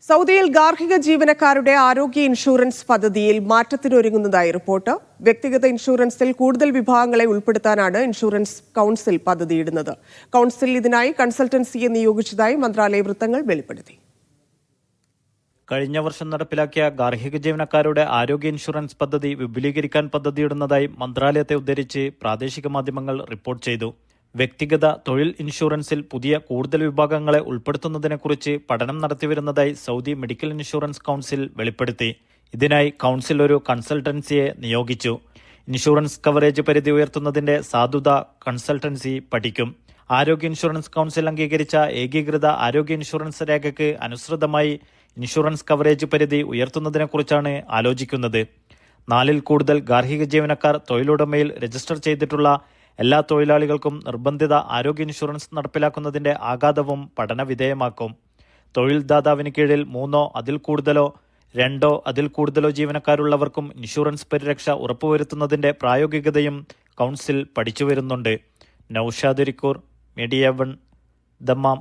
സൗദിയിൽ ഗാർഹിക ജീവനക്കാരുടെ ആരോഗ്യ ഇൻഷുറൻസ് പദ്ധതിയിൽ മാറ്റത്തിനൊരുങ്ങുന്നതായി റിപ്പോർട്ട്. വ്യക്തിഗത ഇൻഷുറൻസിൽ കൂടുതൽ വിഭാഗങ്ങളെ ഉൾപ്പെടുത്താനാണ് ഇൻഷുറൻസ് കൗൺസിൽ പദ്ധതിയിടുന്നത്. കൗൺസിൽ ഇതിനായി കൺസൾട്ടൻസിയെ നിയോഗിച്ചതായി മന്ത്രാലയ വൃത്തങ്ങൾ വെളിപ്പെടുത്തി. കഴിഞ്ഞ വർഷം നടപ്പിലാക്കിയ ഗാർഹിക ജീവനക്കാരുടെ ആരോഗ്യ ഇൻഷുറൻസ് പദ്ധതി വിപുലീകരിക്കാൻ പദ്ധതിയിടുന്നതായി മന്ത്രാലയത്തെ ഉദ്ധരിച്ച് പ്രാദേശിക മാധ്യമങ്ങൾ റിപ്പോർട്ട് ചെയ്തു. വ്യക്തിഗത തൊഴിൽ ഇൻഷുറൻസിൽ പുതിയ കൂടുതൽ വിഭാഗങ്ങളെ ഉൾപ്പെടുത്തുന്നതിനെക്കുറിച്ച് പഠനം നടത്തിവരുന്നതായി സൗദി മെഡിക്കൽ ഇൻഷുറൻസ് കൗൺസിൽ വെളിപ്പെടുത്തി. ഇതിനായി കൗൺസിൽ ഒരു കൺസൾട്ടൻസിയെ നിയോഗിച്ചു. ഇൻഷുറൻസ് കവറേജ് പരിധി ഉയർത്തുന്നതിന്റെ സാധുത കൺസൾട്ടൻസി പഠിക്കും. ആരോഗ്യ ഇൻഷുറൻസ് കൗൺസിൽ അംഗീകരിച്ച ഏകീകൃത ആരോഗ്യ ഇൻഷുറൻസ് രേഖയ്ക്ക് അനുസൃതമായി ഇൻഷുറൻസ് കവറേജ് പരിധി ഉയർത്തുന്നതിനെക്കുറിച്ചാണ് ആലോചിക്കുന്നത്. 4-ൽ കൂടുതൽ ഗാർഹിക ജീവനക്കാർ തൊഴിലുടമയിൽ രജിസ്റ്റർ ചെയ്തിട്ടുള്ള എല്ലാ തൊഴിലാളികൾക്കും നിർബന്ധിത ആരോഗ്യ ഇൻഷുറൻസ് നടപ്പിലാക്കുന്നതിന്റെ ആഘാതവും പഠനവിധേയമാക്കും. തൊഴിൽ ദാതാവിന് കീഴിൽ 3-ഓ അതിൽ കൂടുതലോ 2-ഓ അതിൽ കൂടുതലോ ജീവനക്കാരുള്ളവർക്കും ഇൻഷുറൻസ് പരിരക്ഷ ഉറപ്പുവരുത്തുന്നതിന്റെ പ്രായോഗികതയും കൗൺസിൽ പഠിച്ചുവരുന്നുണ്ട്. Naushad Irikkur, media 1, Dammam.